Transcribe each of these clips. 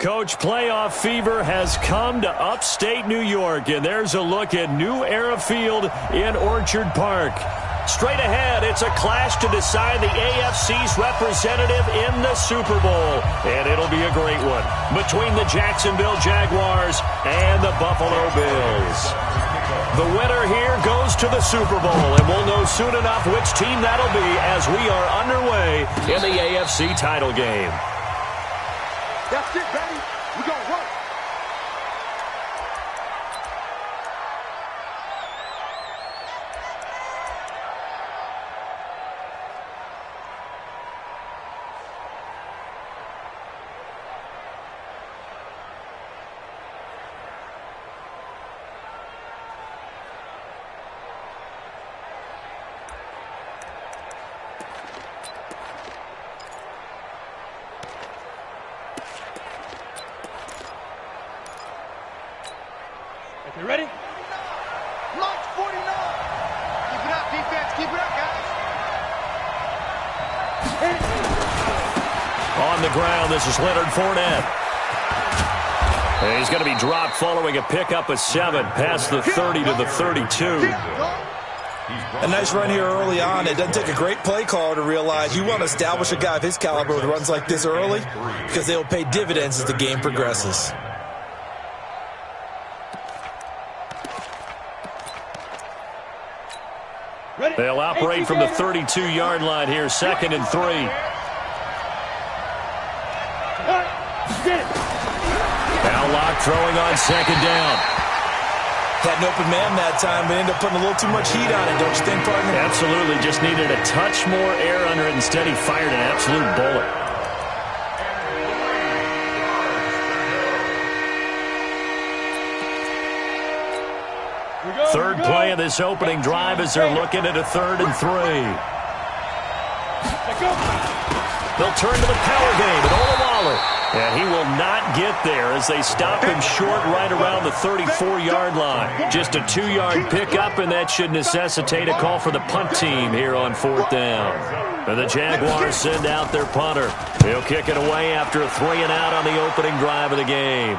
Coach, playoff fever has come to upstate New York, and there's a look at New Era Field in Orchard Park. Straight ahead, it's a clash to decide the AFC's representative in the Super Bowl, and it'll be a great one between the Jacksonville Jaguars and the Buffalo Bills. The winner here goes to the Super Bowl, and we'll know soon enough which team that'll be as we are underway in the AFC title game. That's it, baby. We gonna work. You ready? Launch 49. Keep it up, defense. Keep it up, guys. On the ground, this is Leonard Fournette. And he's going to be dropped following a pickup of 7 past the 30 to the 32. A nice run here early on. It doesn't take a great play caller to realize you want to establish a guy of his caliber with runs like this early because they'll pay dividends as the game progresses. They'll operate from the 32-yard line here, 2nd and 3. Now Locke throwing on 2nd down. Had an open man that time, but ended up putting a little too much heat on it, don't you think, partner? Absolutely. Just needed a touch more air under it. Instead, he fired an absolute bullet. Third play of this opening drive as they're looking at a 3rd and 3. They'll turn to the power game at Olawale. And he will not get there as they stop him short right around the 34-yard line. Just a 2-yard pickup, and that should necessitate a call for the punt team here on 4th down. And the Jaguars send out their punter. He'll kick it away after a 3-and-out on the opening drive of the game.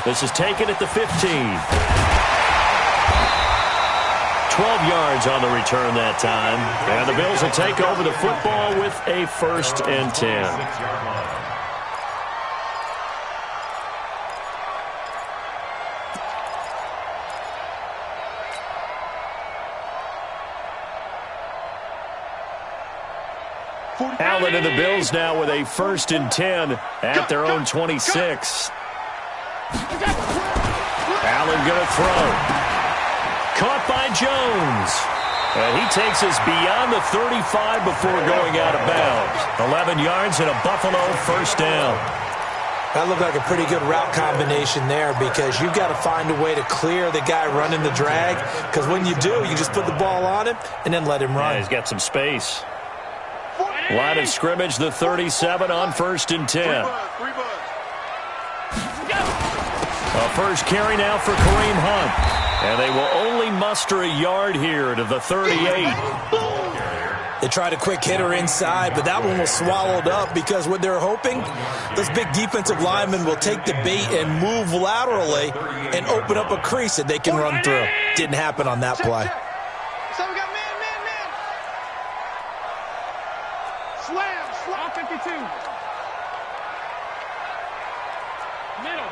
This is taken at the 15. 12 yards on the return that time. And the Bills will take over the football with a 1st and 10. Allen and the Bills now with a 1st and 10 at their own 26. Allen going to throw. Caught by Jones. And he takes us beyond the 35 before going out of bounds. 11 yards and a Buffalo 1st down. That looked like a pretty good route combination there because you've got to find a way to clear the guy running the drag. Because when you do, you just put the ball on him and then let him run. Yeah, he's got some space. Line of scrimmage, the 37 on 1st and 10. A first carry now for Kareem Hunt. And they will only muster a yard here to the 38. They tried a quick hitter inside, but that one was swallowed up because what they're hoping, those big defensive linemen will take the bait and move laterally and open up a crease that they can run through. Didn't happen on that play. So we got man. Slam, 52. Middle.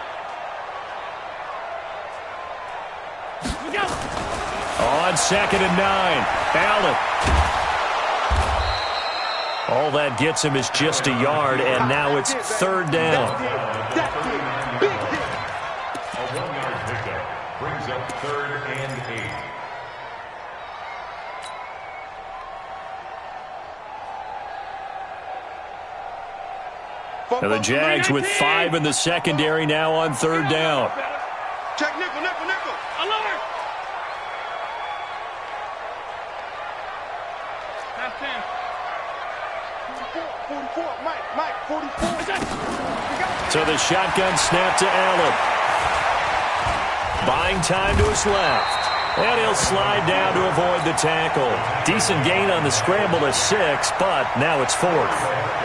On 2nd and 9, Allen. All that gets him is just a yard, and now it's 3rd down. A 1-yard pickup brings up 3rd and 8. Now the Jags with 5 in the secondary now on 3rd down. Check nickel. Alert! That's 10. 44. Mike, 44. So the shotgun snap to Allen. Buying time to his left. And he'll slide down to avoid the tackle. Decent gain on the scramble to 6, but now it's 4th.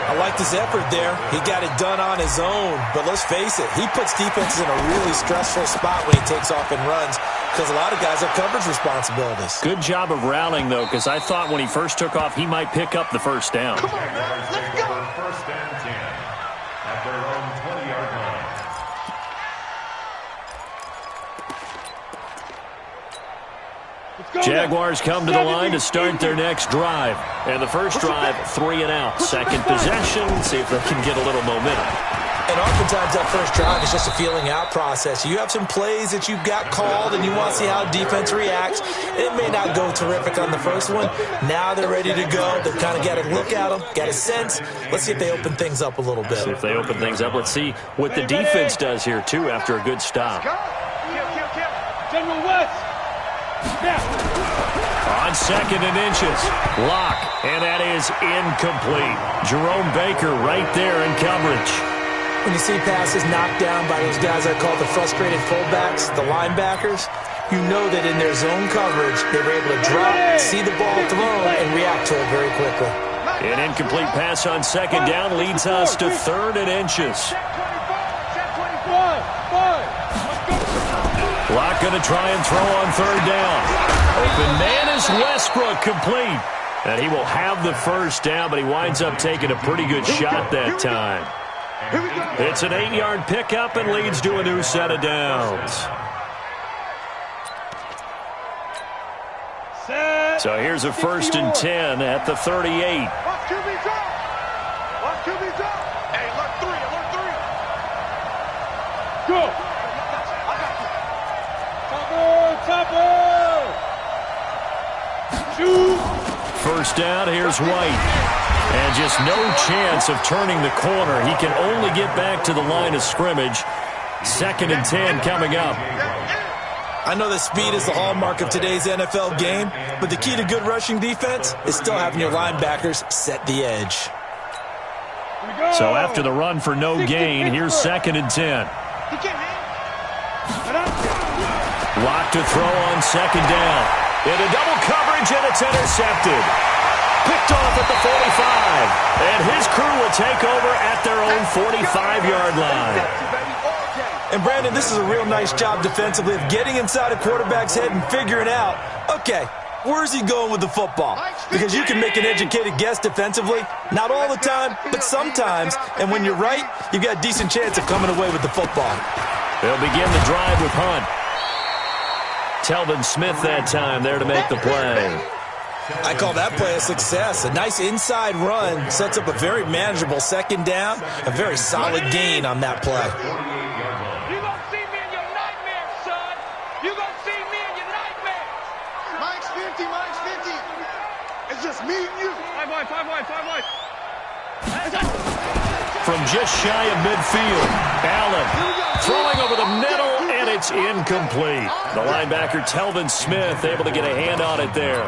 I liked his effort there. He got it done on his own. But let's face it, he puts defenses in a really stressful spot when he takes off and runs because a lot of guys have coverage responsibilities. Good job of rallying, though, because I thought when he first took off, he might pick up the first down. Come on, man. Let's go. First and 10 at their own 20-yard line. Jaguars come to the line to start their next drive. And the first drive, 3 and out. Second possession, see if they can get a little momentum. And oftentimes that first drive is just a feeling out process. You have some plays that you've got called and you want to see how defense reacts. It may not go terrific on the first one. Now they're ready to go. They've kind of got to look at them, got a sense. Let's see if they open things up a little bit. See if they open things up. Let's see what the defense does here, too, after a good stop. General West. On 2nd and inches, lock, and that is incomplete. Jerome Baker right there in coverage. When you see passes knocked down by those guys I call the frustrated fullbacks, the linebackers, you know that in their zone coverage, they were able to drop, see the ball thrown, and react to it very quickly. An incomplete pass on 2nd down leads us to 3rd and inches. Lock going to try and throw on 3rd down. Open man is Westbrook, complete. And he will have the first down, but he winds up taking a pretty good shot that time. It's an 8-yard pickup and leads to a new set of downs. So here's a 1st and 10 at the 38. Watch QB's up. Watch QB's up. Hey, alert 3. Alert 3. Go. First down, here's White. And just no chance of turning the corner. He can only get back to the line of scrimmage. 2nd and 10 coming up. I know that speed is the hallmark of today's NFL game, but the key to good rushing defense is still having your linebackers set the edge. So after the run for no gain, here's 2nd and 10. Lock to throw on 2nd down. Into double coverage, and it's intercepted. Picked off at the 45. And his crew will take over at their own 45-yard line. And, Brandon, this is a real nice job defensively of getting inside a quarterback's head and figuring out, okay, where's he going with the football? Because you can make an educated guess defensively. Not all the time, but sometimes. And when you're right, you've got a decent chance of coming away with the football. They'll begin the drive with Hunt. Telvin Smith that time there to make the play. I call that play a success. A nice inside run sets up a very manageable 2nd down. A very solid gain on that play. You gonna see me in your nightmares, son. You gonna see me in your nightmares. Mike's 50, Mike's 50. It's just me and you. 5 wide, 5 wide, 5 wide. From just shy of midfield, Allen throwing over the middle, and it's incomplete. The linebacker, Telvin Smith, able to get a hand on it there.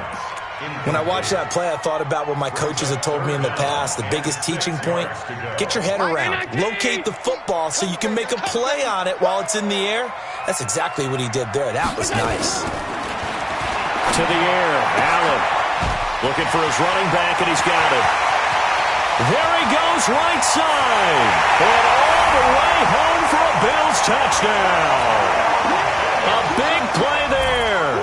When I watched that play, I thought about what my coaches had told me in the past. The biggest teaching point, get your head around. Locate the football so you can make a play on it while it's in the air. That's exactly what he did there. That was nice. To the air, Allen looking for his running back, and he's got it. There he goes, right side. And all the way home for a Bills touchdown. A big play there.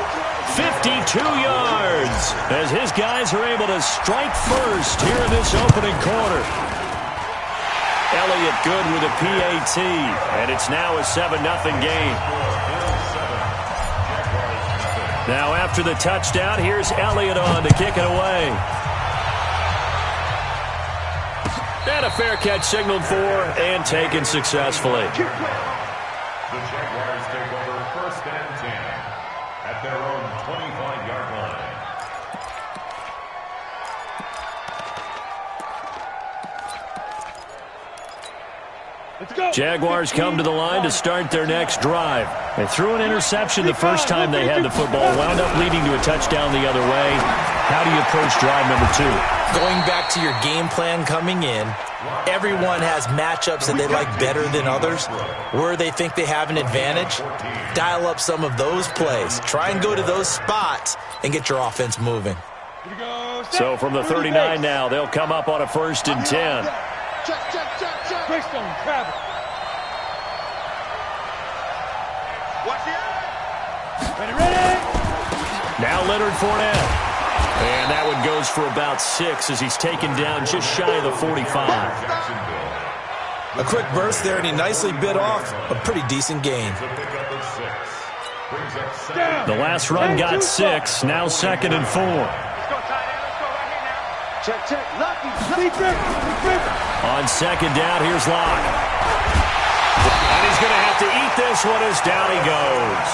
52 yards as his guys are able to strike first here in this opening quarter. Elliott good with a PAT, and it's now a 7-0 game. Now after the touchdown, here's Elliott on to kick it away. And a fair catch signaled for and taken successfully. The Jaguars take over 1st and 10 at their own 25-yard line. Jaguars come to the line to start their next drive. They threw an interception the first time they had the football, wound up leading to a touchdown the other way. How do you approach drive number 2? Going back to your game plan coming in, everyone has matchups that they like better than others, where they think they have an advantage. Dial up some of those plays. Try and go to those spots and get your offense moving. So from the 39 now, they'll come up on a 1st and 10. Now Leonard Fournette. And that one goes for about 6 as he's taken down just shy of the 45. A quick burst there, and he nicely bit off a pretty decent gain. The last run got 6. Now 2nd and 4. On 2nd down, here's Locke. And he's going to have to eat this one as down he goes.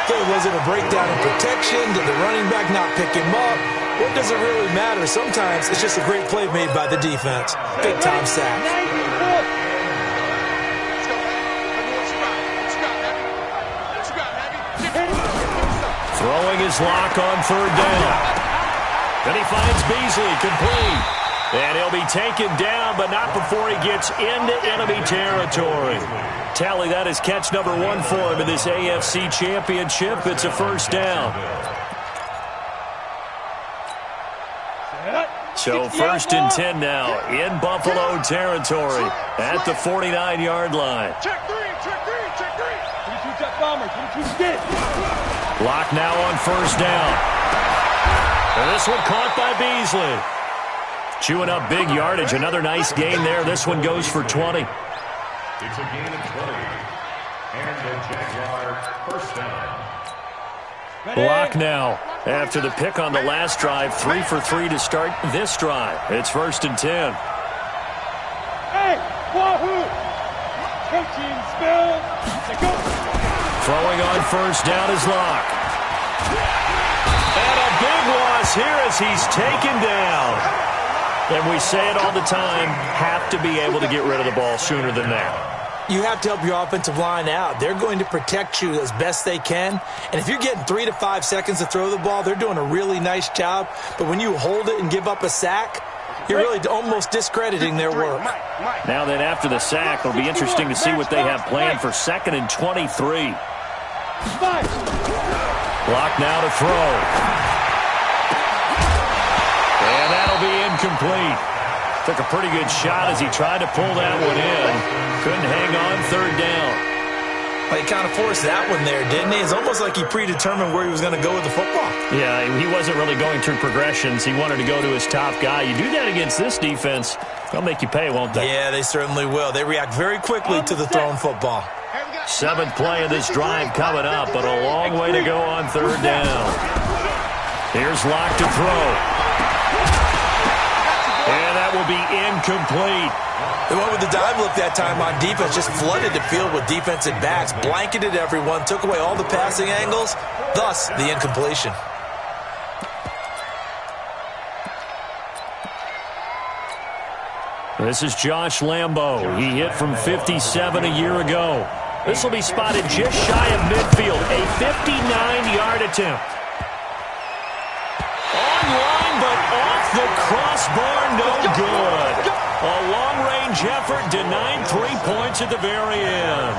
Okay, was it a breakdown in protection? Did the running back not pick him up? What does it really matter? Sometimes it's just a great play made by the defense. Big-time sack. Throwing his Locke on 3rd down. Then he finds Beasley, complete. And he'll be taken down, but not before he gets into enemy territory. Tally, that is catch number 1 for him in this AFC Championship. It's a 1st down. So 1st and 10 now in Buffalo territory at the 49-yard line. Check 3, check 3, check 3. Locke now on 1st down. And this one caught by Beasley. Chewing up big yardage. Another nice gain there. This one goes for 20. It's a gain of 20. And the Jaguars 1st down. Locke now. After the pick on the last drive, 3 for 3 to start this drive. It's 1st and 10. Hey, wahoo! Coaching spell. Throwing on 1st down is Locke. And a big loss here as he's taken down. And we say it all the time, have to be able to get rid of the ball sooner than that. You have to help your offensive line out. They're going to protect you as best they can. And if you're getting 3 to 5 seconds to throw the ball, they're doing a really nice job. But when you hold it and give up a sack, you're really almost discrediting their work. Now then, after the sack, it'll be interesting to see what they have planned for 2nd and 23. Locke now to throw. And that'll be incomplete. Took a pretty good shot as he tried to pull that one in. Couldn't hang on 3rd down. Well, he kind of forced that one there, didn't he? It's almost like he predetermined where he was going to go with the football. Yeah, he wasn't really going through progressions. He wanted to go to his top guy. You do that against this defense, they'll make you pay, won't they? Yeah, they certainly will. They react very quickly to the thrown football. 7th play of this drive coming up, but a long way to go on 3rd down. Here's Locke to throw. And that will be incomplete. They went with the dive look that time on defense, just flooded the field with defensive backs, blanketed everyone, took away all the passing angles, thus the incompletion. This is Josh Lambo. He hit from 57 a year ago. This will be spotted just shy of midfield. A 59-yard attempt. Online, but off the crossbar, no good. A long-range effort denied 3 points at the very end.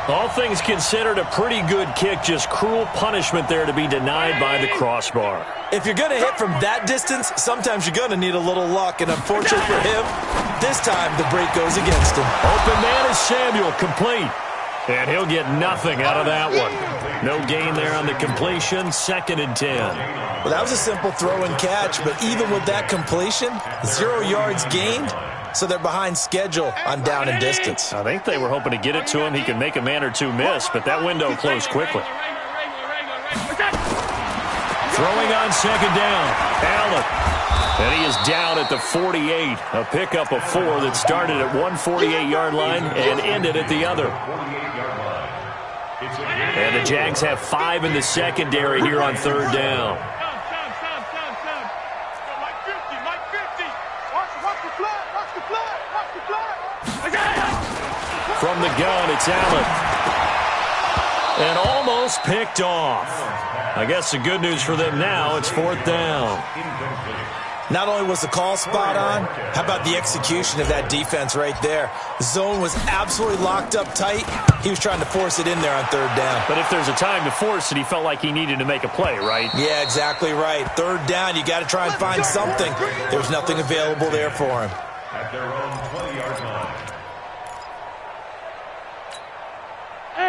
All things considered, a pretty good kick, just cruel punishment there to be denied by the crossbar. If you're going to hit from that distance, sometimes you're going to need a little luck, and unfortunately for him, this time the break goes against him. Open man is Samuel, complete. And he'll get nothing out of that one. No gain there on the completion, 2nd and 10. Well, that was a simple throw and catch, but even with that completion, 0 yards gained, so they're behind schedule on down and distance. I think they were hoping to get it to him. He could make a man or two miss, but that window closed quickly. Throwing on 2nd down, Allen. And he is down at the 48. A pickup of 4 that started at one 48-yard line and ended at the other. And the Jags have 5 in the secondary here on 3rd down. gun. It's Allen. And almost picked off. I guess the good news for them now, it's 4th down. Not only was the call spot on, how about the execution of that defense right there? The zone was absolutely locked up tight. He was trying to force it in there on 3rd down. But if there's a time to force it, he felt like he needed to make a play, right? Yeah, exactly right. 3rd down, you got to try and find something. There's nothing available there for him. At their own 20-yard line.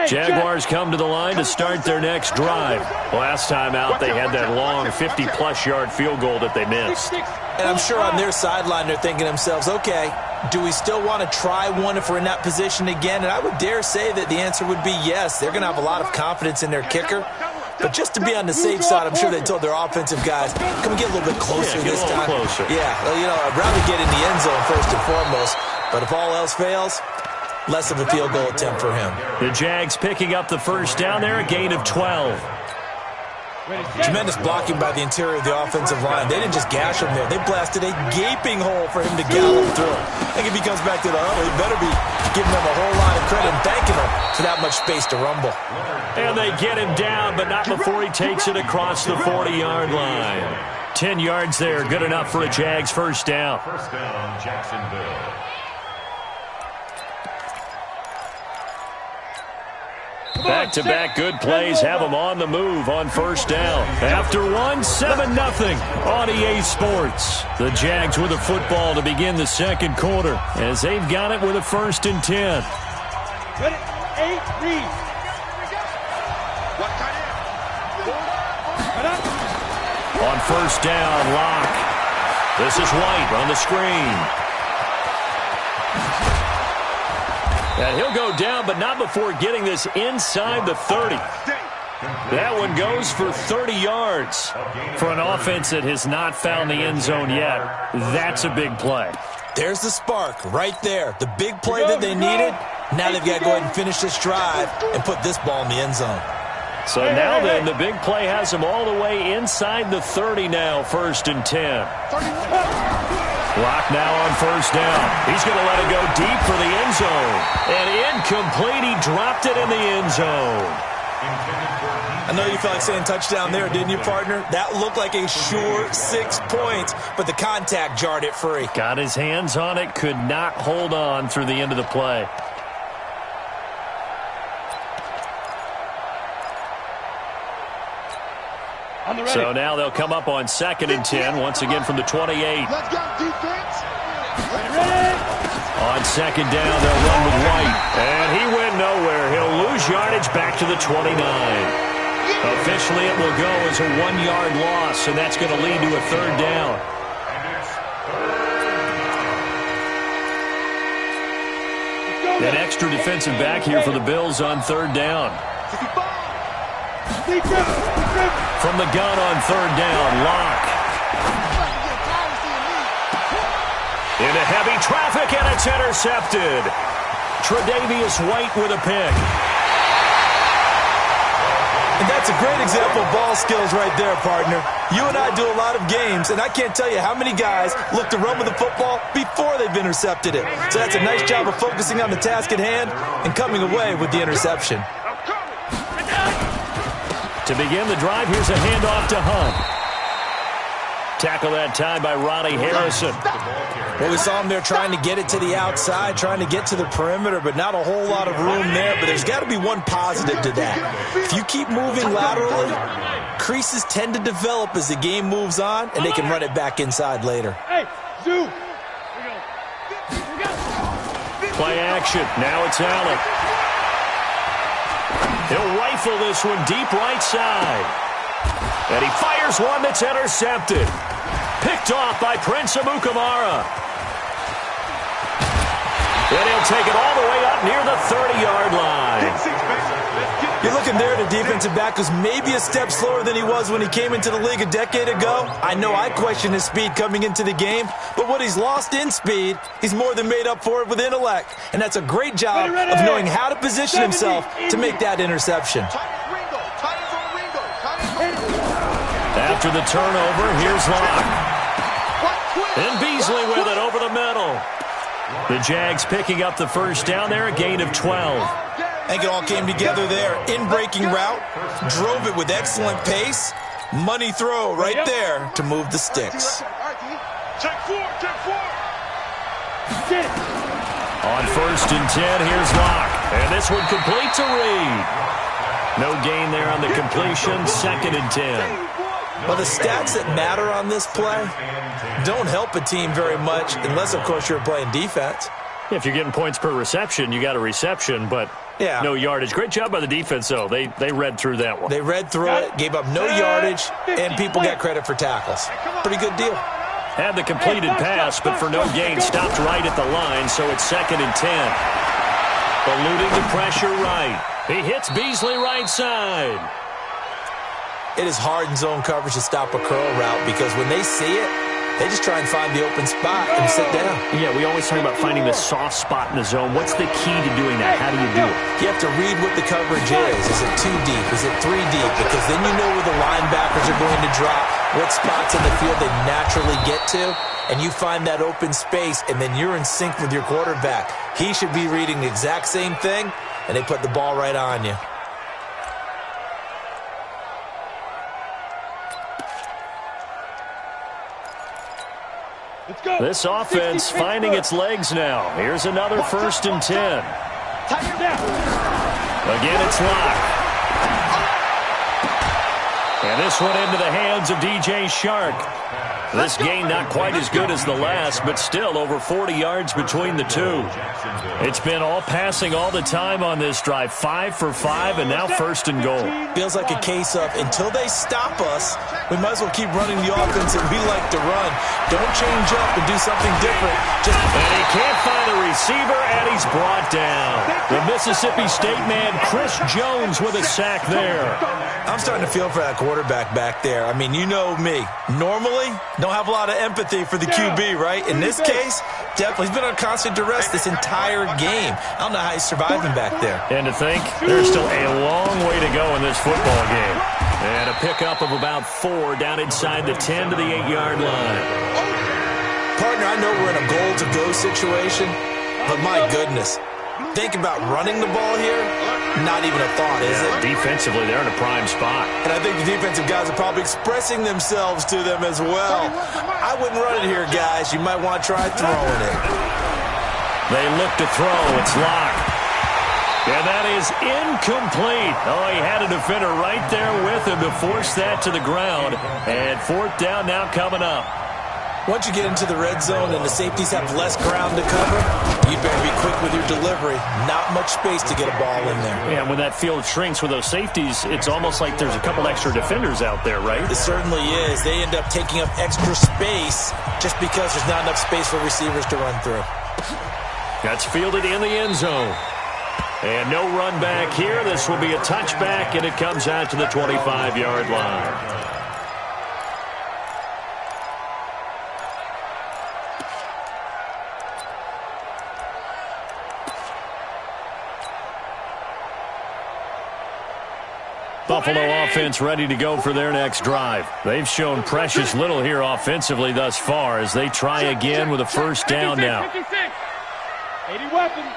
Jaguars come to the line to start their next drive. Last time out, they had that long 50-plus yard field goal that they missed. And I'm sure on their sideline they're thinking to themselves, okay, do we still want to try one if we're in that position again? And I would dare say that the answer would be yes. They're going to have a lot of confidence in their kicker. But just to be on the safe side, I'm sure they told their offensive guys, can we get a little bit closer this time? Closer. Yeah, well, you know, I'd rather get in the end zone first and foremost. But if all else fails, less of a field goal attempt for him. The Jags picking up the first down there, a gain of 12. Tremendous blocking by the interior of the offensive line. They didn't just gash him there. They blasted a gaping hole for him to gallop through. I think if he comes back to the huddle, he better be giving them a whole lot of credit and thanking them for that much space to rumble. And they get him down, but not before he takes it across the 40-yard line. 10 yards there, good enough for a Jags first down. First down, Jacksonville. Back-to-back good plays have them on the move on first down. After one, 7-0 on EA Sports. The Jags with the football to begin the second quarter as they've got it with a 1st and 10. Ready? 8, read. What tight end? On first down, Lock. This is White on the screen. And he'll go down, but not before getting this inside the 30. That one goes for 30 yards. For an offense that has not found the end zone yet, that's a big play. There's the spark right there. The big play that they needed. Now they've got to go ahead and finish this drive and put this ball in the end zone. So now then, the big play has them all the way inside the 30 now, 1st and 10. Lock now on first down. He's going to let it go deep for the end zone. And incomplete. He dropped it in the end zone. I know you felt like saying touchdown there, didn't you, partner? That looked like a sure 6 points, but the contact jarred it free. Got his hands on it, could not hold on through the end of the play. So now they'll come up on 2nd and 10, once again from the 28. Let's go, defense. On 2nd down, they'll run with White. And he went nowhere. He'll lose yardage back to the 29. Officially, it will go as a 1-yard loss, and that's going to lead to a 3rd down. An extra defensive back here for the Bills on 3rd down. From the gun on 3rd down, Lock. Into heavy traffic, and it's intercepted. Tre'Davious White with a pick. And that's a great example of ball skills right there, partner. You and I do a lot of games, and I can't tell you how many guys look to run with the football before they've intercepted it. So that's a nice job of focusing on the task at hand and coming away with the interception. To begin the drive, here's a handoff to Hunt. Tackle that time by Ronnie Harrison. Well, we saw him there trying to get it to the outside, trying to get to the perimeter, but not a whole lot of room there. But there's got to be one positive to that. If you keep moving laterally, creases tend to develop as the game moves on, and they can run it back inside later. Hey, Zoo. Play action. Now it's Allen. He'll rifle this one deep right side. And he fires one that's intercepted. Picked off by Prince Amukamara. And he'll take it all the way up near the 30-yard line. You're looking there at a defensive back who's maybe a step slower than he was when he came into the league a decade ago. I know I questioned his speed coming into the game, but what he's lost in speed, he's more than made up for it with intellect. And that's a great job of knowing how to position himself to make that interception. After the turnover, here's Locke. And Beasley with it over the middle. The Jags picking up the first down there, a gain of 12. I think it all came together there. In-breaking route, drove it with excellent pace. Money throw right there to move the sticks. Check four. On first and 10, here's Locke. And this one complete to Reed. No gain there on the completion, second and 10. Well, the stats that matter on this play don't help a team very much unless, of course, you're playing defense. If you're getting points per reception, you got a reception, but no yardage. Great job by the defense, though. They read through that one. They read through it, gave up no yardage, and people got credit for tackles. Pretty good deal. Had the completed pass, but for no gain, stopped right at the line, so it's second and 10. Eluding the pressure right. He hits Beasley right side. It is hard in zone coverage to stop a curl route because when they see it, they just try and find the open spot and sit down. Yeah, we always talk about finding the soft spot in the zone. What's the key to doing that? How do you do it? You have to read what the coverage is. Is it 2 deep? Is it 3 deep? Because then you know where the linebackers are going to drop, what spots in the field they naturally get to, and you find that open space, and then you're in sync with your quarterback. He should be reading the exact same thing, and they put the ball right on you. This offense finding its legs now. Here's another first and 10. Again, it's Locke. And this one into the hands of DJ Shark. This game not quite as good as the last, but still over 40 yards between the two. It's been all passing all the time on this drive. 5 for 5, and now first and goal. Feels like a case of until they stop us, we might as well keep running the offense that we like to run. Don't change up and do something different. And he can't find a receiver, and he's brought down. The Mississippi State man, Chris Jones, with a sack there. I'm starting to feel for that quarterback back there. I mean, you know me. Normally, don't have a lot of empathy for the QB, right? In this case, definitely he's been on constant duress this entire game. I don't know how he's surviving back there. And to think, there's still a long way to go in this football game. And a pickup of about 4 down inside the 10 to the 8-yard line. Partner, I know we're in a goal-to-go situation, but my goodness. Think about running the ball here, not even a thought, is it? Defensively, they're in a prime spot. And I think the defensive guys are probably expressing themselves to them as well. I wouldn't run it here, guys. You might want to try throwing it. They look to throw. It's Locke. And that is incomplete. Oh, he had a defender right there with him to force that to the ground. And fourth down now coming up. Once you get into the red zone and the safeties have less ground to cover, you better be quick with your delivery. Not much space to get a ball in there. Yeah, when that field shrinks with those safeties, it's almost like there's a couple extra defenders out there, right? It certainly is. They end up taking up extra space just because there's not enough space for receivers to run through. That's fielded in the end zone. And no run back here. This will be a touchback, and it comes out to the 25-yard line. Buffalo offense ready to go for their next drive. They've shown precious little here offensively thus far as they try again with a first down now. 80 weapons.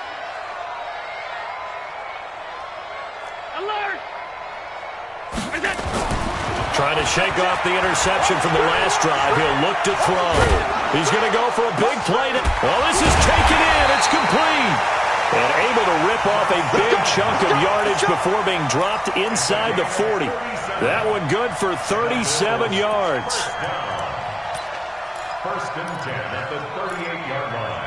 Alert! Trying to shake off the interception from the last drive. He'll look to throw. He's going to go for a big play. Well, this is taken in. It's complete. And able to rip off a big chunk of yardage before being dropped inside the 40. That one good for 37 yards. First and 10 at the 38-yard line.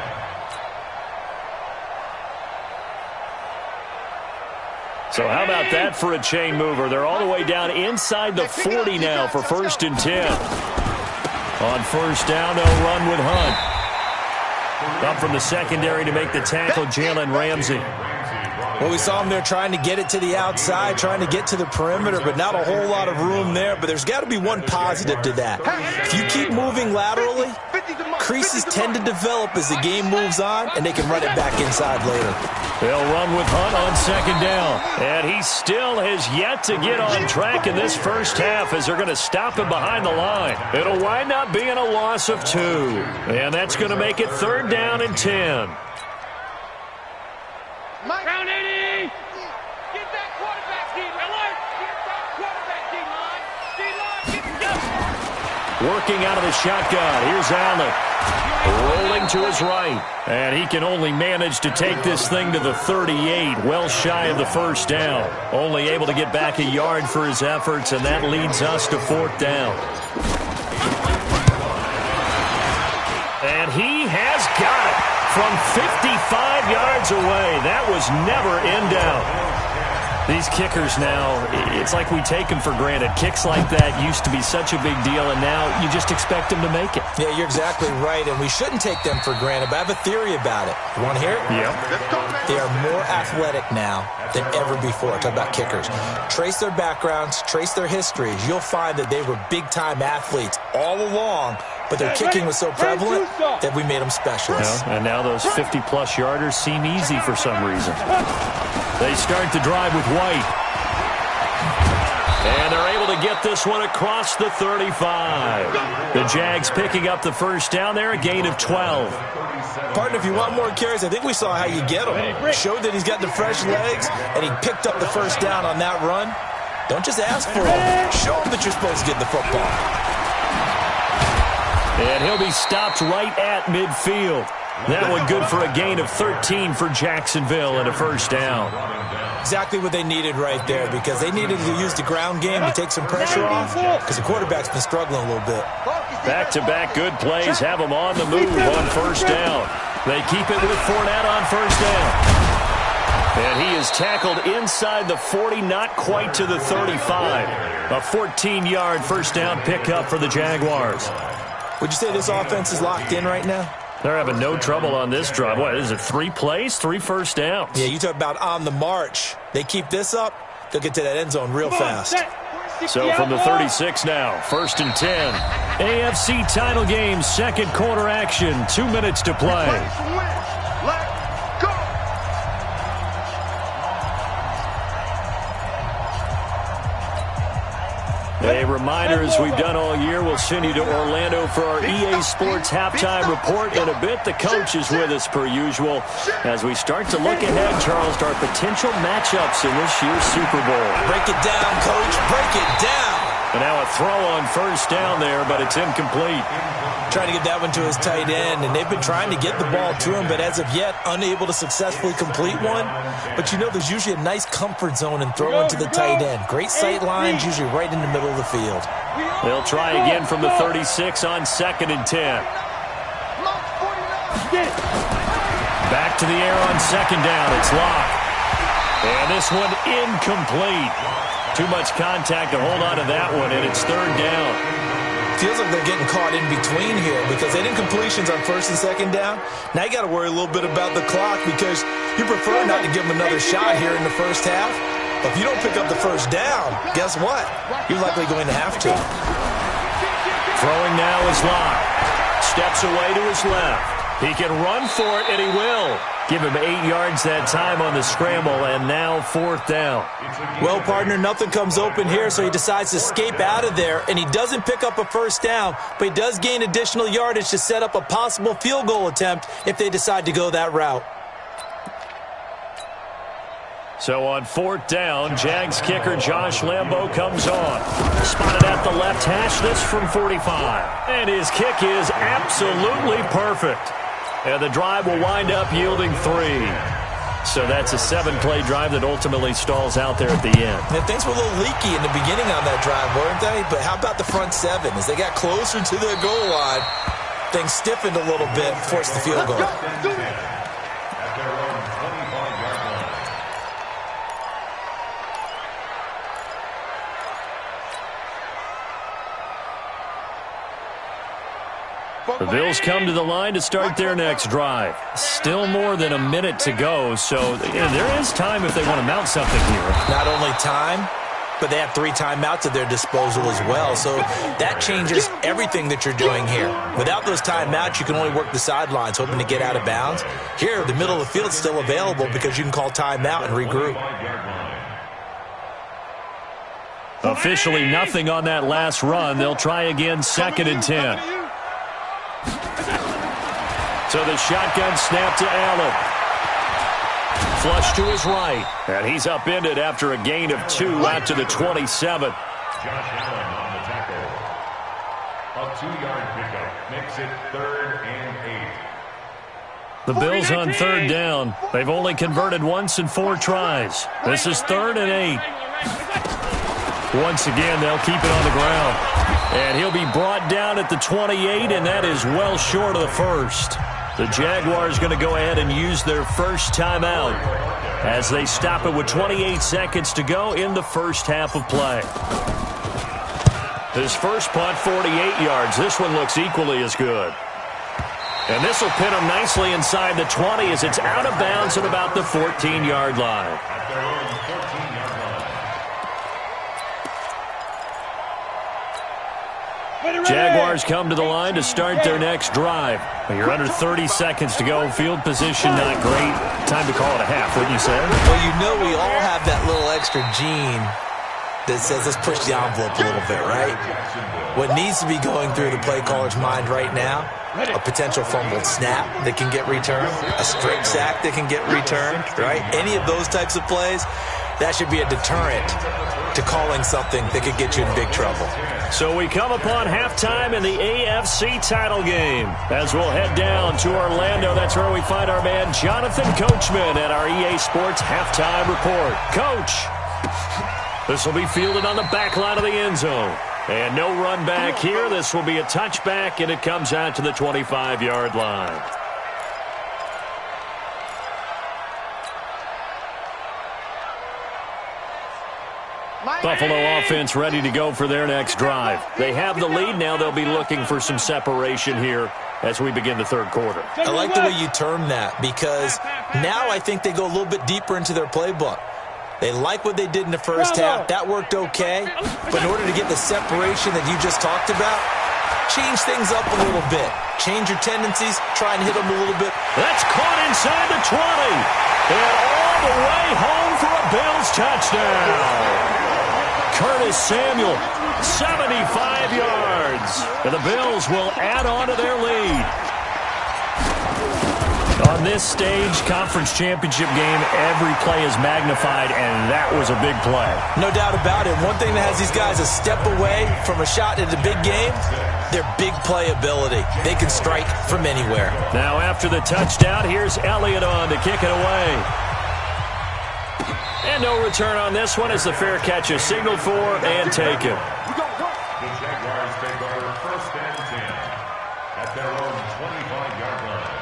So how about that for a chain mover? They're all the way down inside the 40 now for first and 10. On first down, they'll run with Hunt. Up from the secondary to make the tackle, Jalen Ramsey. Well, we saw him there trying to get it to the outside, trying to get to the perimeter, but not a whole lot of room there. But there's got to be one positive to that. If you keep moving laterally, creases tend to develop as the game moves on, and they can run it back inside later. They'll run with Hunt on second down. And he still has yet to get on track in this first half as they're going to stop him behind the line. It'll wind up being a loss of 2. And that's going to make it 3rd down and 10. Round 80. Get that quarterback, D-line. Get that quarterback, D-line. D-line, get it. Working out of the shotgun. Here's Allen. Rolling to his right. And he can only manage to take this thing to the 38, well shy of the first down. Only able to get back a yard for his efforts, and that leads us to 4th down. And he has got it from 55 yards away. That was never in doubt. These kickers now, it's like we take them for granted. Kicks like that used to be such a big deal, and now you just expect them to make it. Yeah, you're exactly right, and we shouldn't take them for granted, but I have a theory about it. You want to hear it? Yeah. They are more athletic now than ever before. Talk about kickers. Trace their backgrounds, trace their histories. You'll find that they were big-time athletes all along, but their kicking was so prevalent that we made them specialists. Yeah, and now those 50-plus yarders seem easy for some reason. They start the drive with White. And they're able to get this one across the 35. The Jags picking up the first down there, a gain of 12. Partner, if you want more carries, I think we saw how you get him. Showed that he's got the fresh legs, and he picked up the first down on that run. Don't just ask for him. Show him that you're supposed to get the football. And he'll be stopped right at midfield. That one good for a gain of 13 for Jacksonville and a first down. Exactly what they needed right there, because they needed to use the ground game to take some pressure off, because the quarterback's been struggling a little bit. Back-to-back good plays have them on the move on first down. They keep it with Fournette on first down. And he is tackled inside the 40, not quite to the 35. A 14-yard first down pickup for the Jaguars. Would you say this offense is locked in right now? They're having no trouble on this drive. What is it, 3 plays, 3 first downs? Yeah, you talk about on the march. They keep this up, they'll get to that end zone real fast. So from the 36 now, 1st and 10. AFC title game, second quarter action, 2 minutes to play. A reminder, as we've done all year, we'll send you to Orlando for our EA Sports halftime report in a bit. The coach is with us per usual as we start to look ahead, Charles, to our potential matchups in this year's Super Bowl. Break it down, Coach. Break it down. And now a throw on first down there, but it's incomplete. Trying to get that one to his tight end, and they've been trying to get the ball to him, but as of yet, unable to successfully complete one. But you know, there's usually a nice comfort zone in throwing to the tight end. Great sight lines, usually right in the middle of the field. They'll try again from the 36 on 2nd and 10. Back to the air on 2nd down. It's Locke. And this one incomplete. Too much contact to hold on to that one, and it's 3rd down. Feels like they're getting caught in between here because they didn't completions on 1st and 2nd down. Now you got to worry a little bit about the clock because you prefer not to give them another shot here in the first half. But if you don't pick up the first down, guess what? You're likely going to have to. Throwing now is Locke. Steps away to his left. He can run for it, and he will. Give him 8 yards that time on the scramble, and now 4th down. Well, partner, nothing comes open here, so he decides to escape out of there, and he doesn't pick up a first down, but he does gain additional yardage to set up a possible field goal attempt if they decide to go that route. So on 4th down, Jags kicker Josh Lambo comes on. Spotted at the left hash, this from 45. And his kick is absolutely perfect. And the drive will wind up yielding 3. So that's a 7-play drive that ultimately stalls out there at the end. And things were a little leaky in the beginning on that drive, weren't they? But how about the front 7? As they got closer to the goal line, things stiffened a little bit, forced the field goal. The Bills come to the line to start their next drive. Still more than a minute to go, so there is time if they want to mount something here. Not only time, but they have 3 timeouts at their disposal as well. So that changes everything that you're doing here. Without those timeouts, you can only work the sidelines, hoping to get out of bounds. Here, the middle of the field is still available because you can call timeout and regroup. Officially nothing on that last run. They'll try again, 2nd and 10. So the shotgun snap to Allen. Flush to his right. And he's upended after a gain of 2 out to the 27. Josh Allen on the tackle. A 2-yard pickup makes it 3rd and 8. The Bills on 3rd down. They've only converted once in 4 tries. This is 3rd and 8. Once again, they'll keep it on the ground. And he'll be brought down at the 28, and that is well short of the first. The Jaguars going to go ahead and use their first timeout as they stop it with 28 seconds to go in the first half of play. His first punt, 48 yards. This one looks equally as good. And this will pin him nicely inside the 20 as it's out of bounds at about the 14-yard line. Jaguars come to the line to start their next drive. You're under 30 seconds to go. Field position not great. Time to call it a half, wouldn't you say? Well, you know we all have that little extra gene that says let's push the envelope a little bit, right? What needs to be going through the play caller's mind right now, a potential fumbled snap that can get returned, a strip sack that can get returned, right? Any of those types of plays, that should be a deterrent to calling something that could get you in big trouble. So we come upon halftime in the AFC title game. As we'll head down to Orlando, that's where we find our man Jonathan Coachman at our EA Sports Halftime Report. Coach, this will be fielded on the back line of the end zone. And no run back here. This will be a touchback, and it comes out to the 25-yard line. Buffalo offense ready to go for their next drive. They have the lead. Now they'll be looking for some separation here as we begin the third quarter. I like the way you term that because now I think they go a little bit deeper into their playbook. They like what they did in the first half. That worked okay. But in order to get the separation that you just talked about, change things up a little bit. Change your tendencies. Try and hit them a little bit. That's caught inside the 20. And all the way home for a Bills touchdown. Curtis Samuel, 75 yards. And the Bills will add on to their lead. On this stage, conference championship game, every play is magnified, and that was a big play. No doubt about it. One thing that has these guys a step away from a shot at a big game, their big play ability. They can strike from anywhere. Now after the touchdown, here's Elliott on to kick it away. And no return on this one as the fair catch is signaled for and taken. The Jaguars take over 1st and 10 at their own 25-yard line.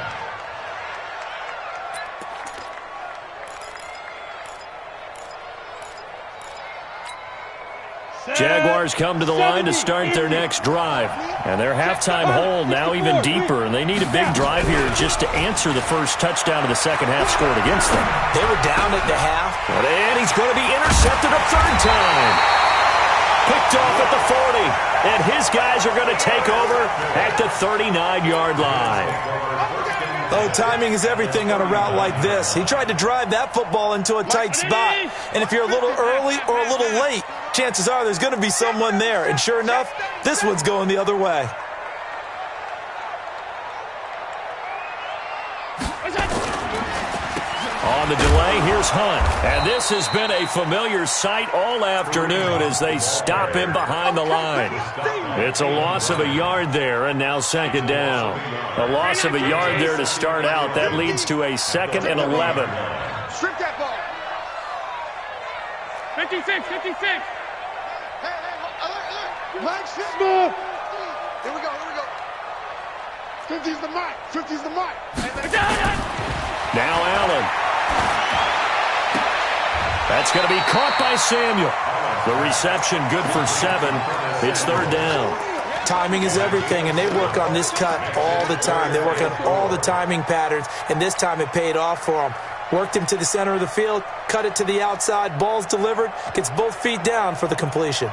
Jaguars come to the line to start their next drive. And their halftime hold now even deeper, and they need a big drive here just to answer the first touchdown of the second half scored against them. They were down at the half. And he's going to be intercepted a 3rd time. Picked off at the 40, and his guys are going to take over at the 39-yard line. Oh, timing is everything on a route like this. He tried to drive that football into a tight spot. And if you're a little early or a little late, chances are there's going to be someone there. And sure enough, this one's going the other way. On the delay, here's Hunt. And this has been a familiar sight all afternoon as they stop him behind the line. It's a loss of a yard there, and now 2nd down. A loss of a yard there to start out. That leads to a 2nd and 11. Strip that ball. 56, 56. Hey, Mike, move. Here we go, here we go. 50's the mic, 50's the mic. Now Allen. That's going to be caught by Samuel. The reception good for 7. It's 3rd down. Timing is everything, and they work on this cut all the time. They work on all the timing patterns, and this time it paid off for them. Worked him to the center of the field, cut it to the outside, ball's delivered, gets both feet down for the completion.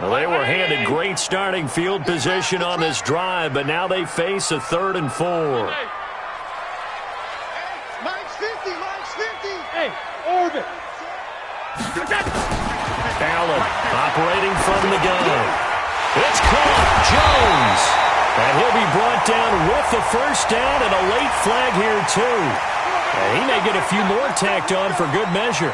Well, they were handed great starting field position on this drive, but now they face a 3rd and 4. Mike's 50, Mike's 50. Hey, orbit. Allen operating from the gun. It's caught. Jones. And he'll be brought down with the first down and a late flag here, too. And he may get a few more tacked on for good measure.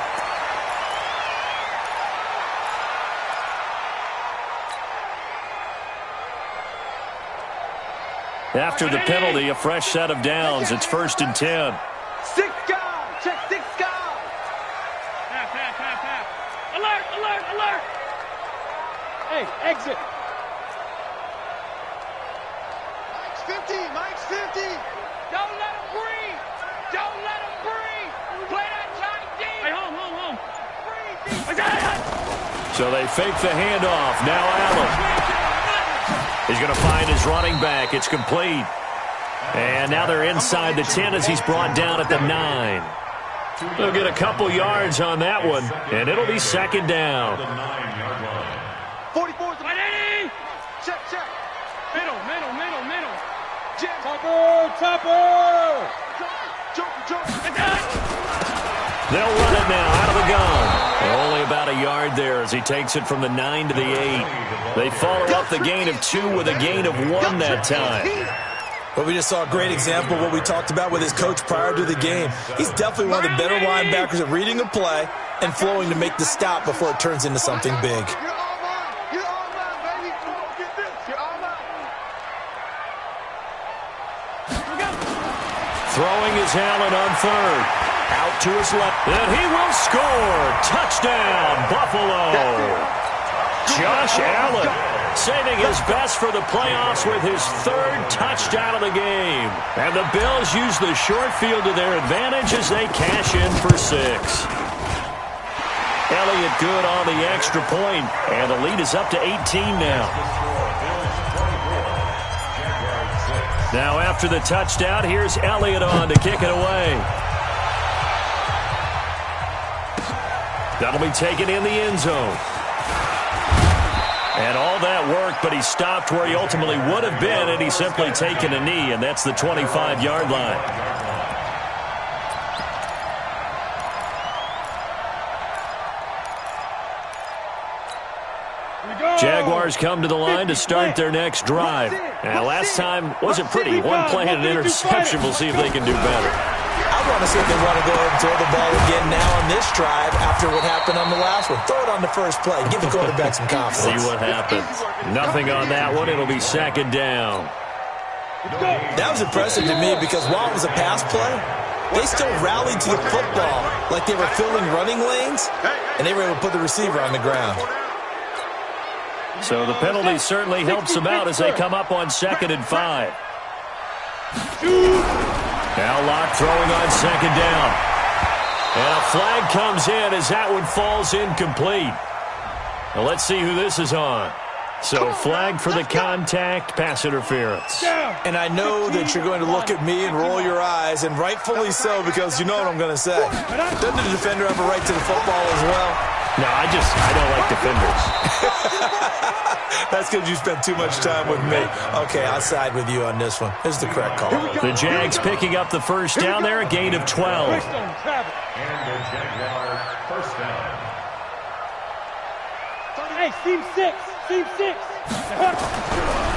After the penalty, a fresh set of downs. It's 1st and 10. 6 guard. Check 6 guard. Half. Alert. Hey, exit. Mike's 50, Mike's 50. Don't let him breathe. Don't let him breathe. Play that tight deep. Hey, home. Breathe. So they fake the handoff. Now Allen. He's going to find his running back. It's complete. And now they're inside the 10 as he's brought down at the 9. They'll get a couple yards on that one, and it'll be 2nd down. 44. Check. Middle. Jam. Topper. Joker. They'll run it now out of the gun. Only about a yard there as he takes it from the 9 to the 8. They follow up the gain of 2 with a gain of 1 that time. Well, we just saw a great example of what we talked about with his coach prior to the game. He's definitely one of the better linebackers at reading a play and flowing to make the stop before it turns into something big. You're all mine. You're all mine, baby. Get this. You're all mine. Throwing is Allen on 3rd. Out to his left. And he will score. Touchdown, Buffalo. Josh Allen saving his best for the playoffs with his 3rd touchdown of the game. And the Bills use the short field to their advantage as they cash in for 6. Elliott good on the extra point, and the lead is up to 18 now. Now after the touchdown, here's Elliott on to kick it away. That'll be taken in the end zone. And all that work, but he stopped where he ultimately would have been, and he's simply taken a knee, and that's the 25-yard line. Jaguars come to the line to start their next drive. And last time wasn't pretty. One play and an interception. We'll see if they can do better. I want to see if they want to go ahead and throw the ball again now on this drive after what happened on the last one. Throw it on the first play. Give the quarterback some confidence. See what happens. Nothing on that one. It'll be 2nd down. That was impressive to me because while it was a pass play, they still rallied to the football like they were filling running lanes, and they were able to put the receiver on the ground. So the penalty certainly helps them out as they come up on 2nd and 5. Now Locke throwing on 2nd down. And a flag comes in as that one falls incomplete. Now let's see who this is on. So flag for the contact, pass interference. And I know that you're going to look at me and roll your eyes, and rightfully so, because you know what I'm going to say. Doesn't the defender have a right to the football as well? No, I don't like defenders. That's because you spent too much time with me. Okay, I'll side with you on this one. This is the correct call. The Jags picking up the first down there, a gain of 12. And the Jaguar first down. Hey, team 6.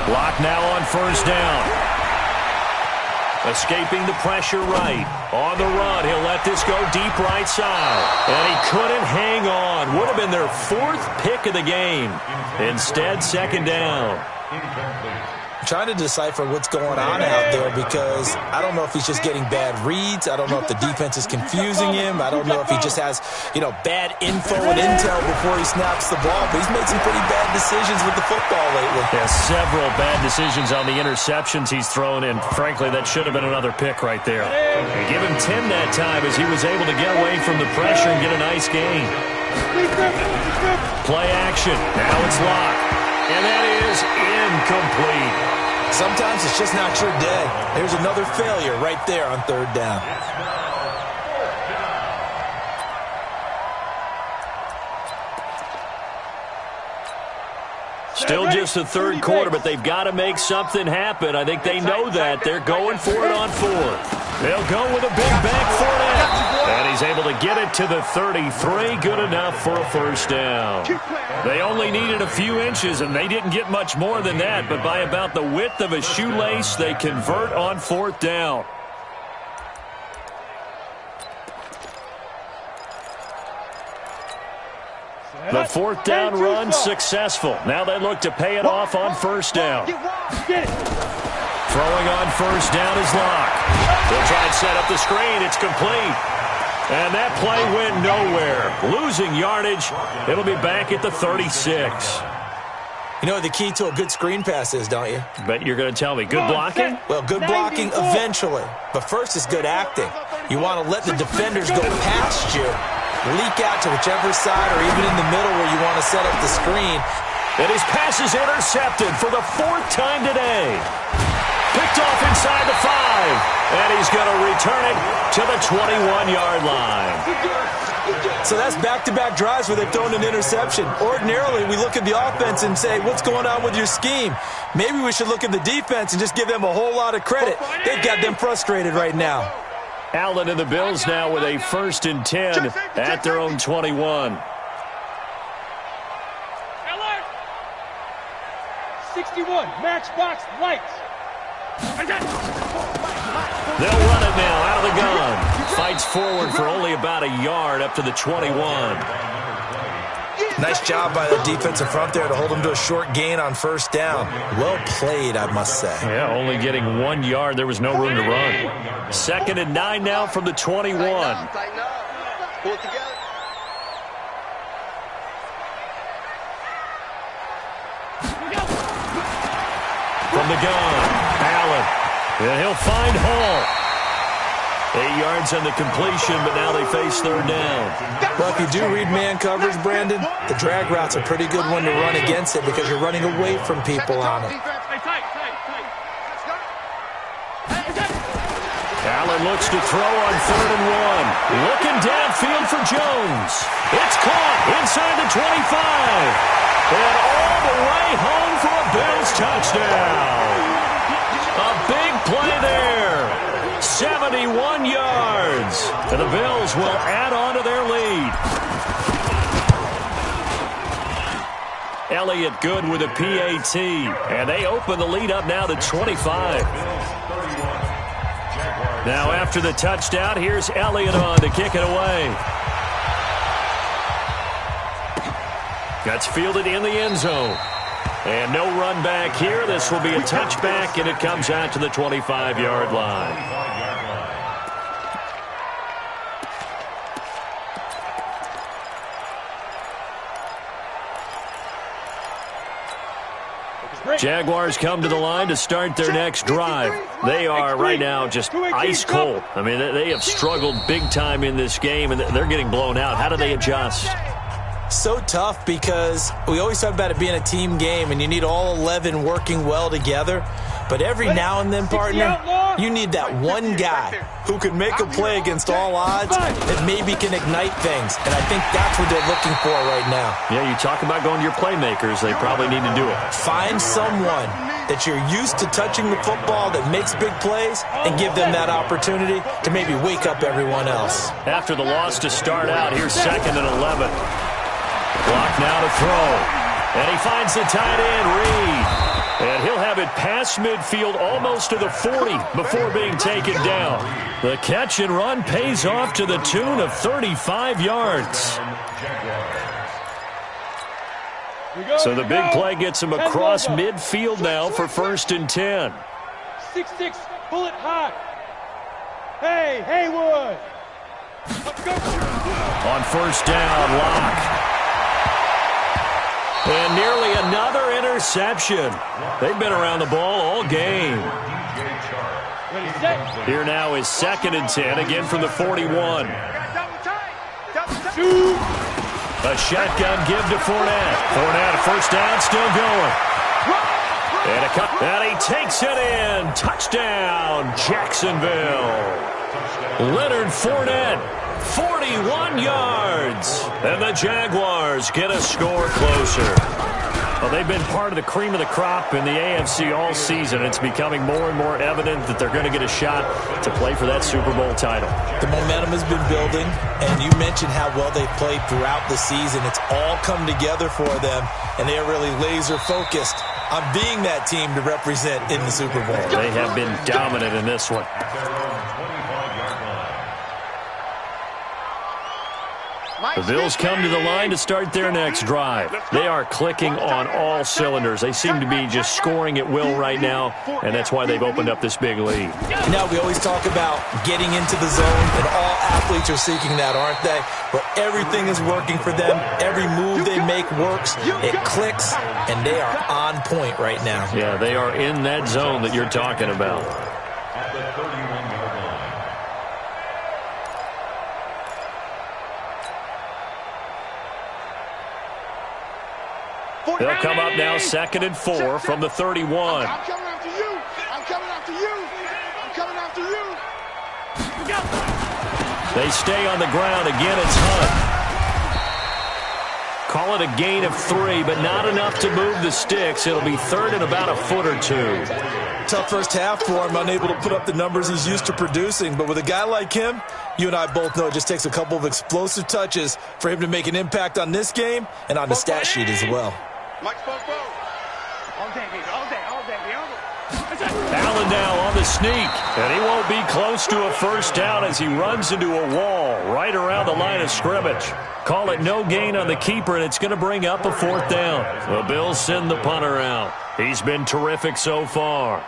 Block now on first down. Escaping the pressure right. On the run, he'll let this go deep right side. And he couldn't hang on. Would have been their 4th pick of the game. Instead, 2nd down. I'm trying to decipher what's going on out there because I don't know if he's just getting bad reads. I don't know if the defense is confusing him. I don't know if he just has, bad info and intel before he snaps the ball. But he's made some pretty bad decisions with the football lately. Yeah, several bad decisions on the interceptions he's thrown in. Frankly, that should have been another pick right there. And give him 10 that time as he was able to get away from the pressure and get a nice gain. Play action. Now it's Locke. And that is incomplete. Sometimes it's just not your day. There's another failure right there on 3rd down. Still just the third quarter, but they've got to make something happen. I think they know that. They're going for it on fourth. They'll go with a big bank Fournette. And he's able to get it to the 33. Good enough for a first down. They only needed a few inches, and they didn't get much more than that. But by about the width of a shoelace, they convert on fourth down. The fourth down run successful. Now they look to pay it off on first down. Throwing on first down is Locke. They'll try and set up the screen. It's complete. And that play went nowhere. Losing yardage. It'll be back at the 36. You know what the key to a good screen pass is, don't you? Bet you're going to tell me. Good blocking? Well, good blocking eventually. But first is good acting. You want to let the defenders go past you, leak out to whichever side or even in the middle where you want to set up the screen. And his pass is intercepted for the fourth time today. Picked off inside the 5. And he's going to return it to the 21-yard line. So that's back-to-back drives where they've thrown an interception. Ordinarily, we look at the offense and say, what's going on with your scheme? Maybe we should look at the defense and just give them a whole lot of credit. They've got them frustrated right now. Allen and the Bills now with a 1st and 10 at their own 21. 61, matchbox lights. They'll run it now out of the gun. Fights forward for only about a yard up to the 21. Nice job by the defensive front there to hold them to a short gain on first down. Well played, I must say. Yeah, only getting 1 yard. There was no room to run. 2nd and 9 now from the 21. Tighten up. Pull it together. From the gun, Allen. And he'll find Hall. 8 yards on the completion, but now they face third down. Well, if you do read man coverage, Brandon, the drag route's a pretty good one to run against it because you're running away from people on it. Allen looks to throw on 3rd and 1. Looking downfield for Jones. It's caught inside the 25. And all the way home for a Bills touchdown. A big play there. 71 yards. And the Bills will add on to their lead. Elliott good with a PAT. And they open the lead up now to 25. Now after the touchdown, here's Elliott on to kick it away. That's fielded in the end zone. And no run back here. This will be a touchback, and it comes out to the 25-yard line. Jaguars come to the line to start their next drive. They are right now just ice cold. I mean, they have struggled big time in this game, and they're getting blown out. How do they adjust? So tough because we always talk about it being a team game, and you need all 11 working well together. But every now and then, partner, you need that one guy who can make a play against all odds that maybe can ignite things. And I think that's what they're looking for right now. Yeah, you talk about going to your playmakers. They probably need to do it. Find someone that you're used to touching the football that makes big plays and give them that opportunity to maybe wake up everyone else. After the loss to start out, here's 2nd and 11. Block now to throw. And he finds the tight end, Reed. And he'll have it past midfield almost to the 40 before being taken down. The catch and run pays off to the tune of 35 yards. So the big play gets him across midfield now for 1st and 10. 6-6, bullet hot. Hey, Haywood. On first down, Locke. And nearly another interception. They've been around the ball all game. Here now is 2nd and 10, again from the 41. A shotgun give to Fournette. Fournette, first down, still going. And he takes it in. Touchdown, Jacksonville. Leonard Fournette. 41 yards. And the Jaguars get a score closer. Well, they've been part of the cream of the crop in the AFC all season. It's becoming more and more evident that they're going to get a shot to play for that Super Bowl title. The momentum has been building, and you mentioned how well they've played throughout the season. It's all come together for them, and they are really laser-focused on being that team to represent in the Super Bowl. They have been dominant in this one. The Bills come to the line to start their next drive. They are clicking on all cylinders. They seem to be just scoring at will right now, and that's why they've opened up this big lead. Now, we always talk about getting into the zone, and all athletes are seeking that, aren't they? But everything is working for them. Every move they make works. It clicks, and they are on point right now. Yeah, they are in that zone that you're talking about. At the 31-yard line. They'll come up now 2nd and 4 from the 31. I'm coming after you. I'm coming after you. I'm coming after you. They stay on the ground. Again, it's Hunt. Call it a gain of 3, but not enough to move the sticks. It'll be 3rd and about a foot or 2. Tough first half for him, unable to put up the numbers he's used to producing. But with a guy like him, you and I both know it just takes a couple of explosive touches for him to make an impact on this game and on the stat sheet as well. Mike Spoke. All day, all day, all day, all day. Allen now on the sneak, and he won't be close to a first down as he runs into a wall right around the line of scrimmage. Call it no gain on the keeper, and it's going to bring up a 4th down. The Bills send the punter out. He's been terrific so far.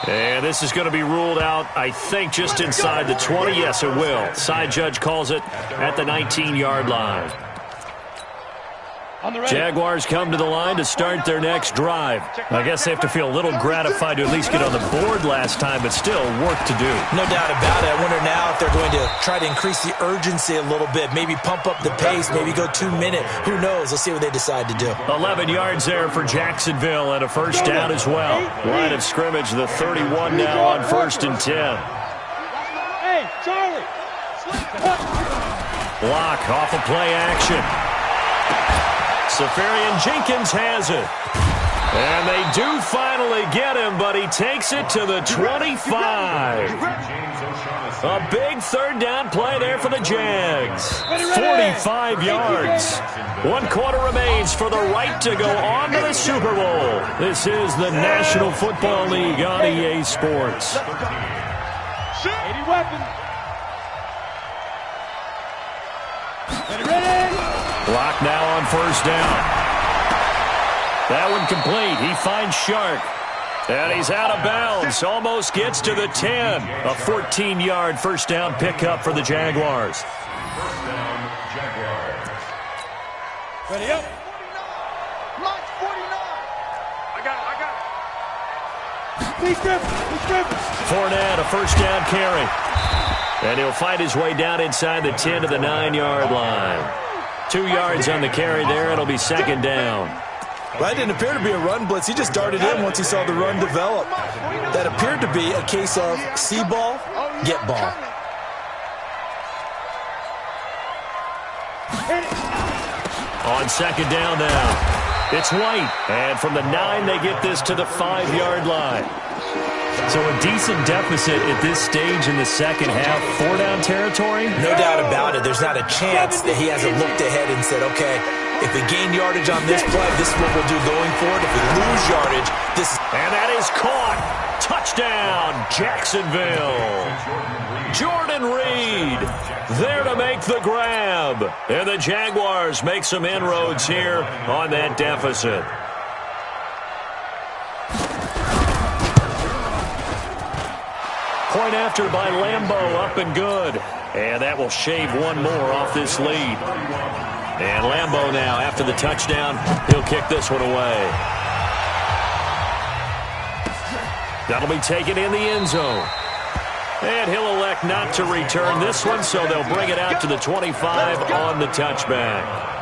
And this is going to be ruled out, I think, just inside the 20. Yes, it will. Side judge calls it at the 19-yard line. Jaguars come to the line to start their next drive. I guess they have to feel a little gratified to at least get on the board last time, but still work to do. No doubt about it. I wonder now if they're going to try to increase the urgency a little bit, maybe pump up the pace, maybe go 2-minute. Who knows? Let's see what they decide to do. 11 yards there for Jacksonville and a first down as well. Line of scrimmage, the 31 now on 1st and 10. Hey, Charlie. Block off of play action. Safarian Jenkins has it. And they do finally get him, but he takes it to the 25. A big 3rd down play there for the Jags. 45 yards. 1 quarter remains for the right to go on to the Super Bowl. This is the National Football League on EA Sports. 80 weapon. Ready? Block now on 1st down. That one complete. He finds Shark. And he's out of bounds. Almost gets to the 10. A 14-yard first down pickup for the Jaguars. First down, Jaguars. Ready up. 49. Mike 49. I got it. Please grip. Fournette, a first down carry. And he'll fight his way down inside the 10 to the 9-yard line. 2 yards on the carry there. It'll be 2nd down. Well, that didn't appear to be a run blitz. He just darted in once he saw the run develop. That appeared to be a case of see ball, get ball. On 2nd down now. It's White. And from the 9, they get this to the 5-yard line. So a decent deficit at this stage in the second half. 4-down territory? No doubt about it. There's not a chance that he hasn't looked ahead and said, okay, if we gain yardage on this play, this is what we'll do going forward. If we lose yardage, this is... And that is caught. Touchdown, Jacksonville. Jordan Reed there to make the grab. And the Jaguars make some inroads here on that deficit. Point after by Lambeau, up and good. And that will shave one more off this lead. And Lambeau now, after the touchdown, he'll kick this one away. That'll be taken in the end zone. And he'll elect not to return this one, so they'll bring it out to the 25 on the touchback.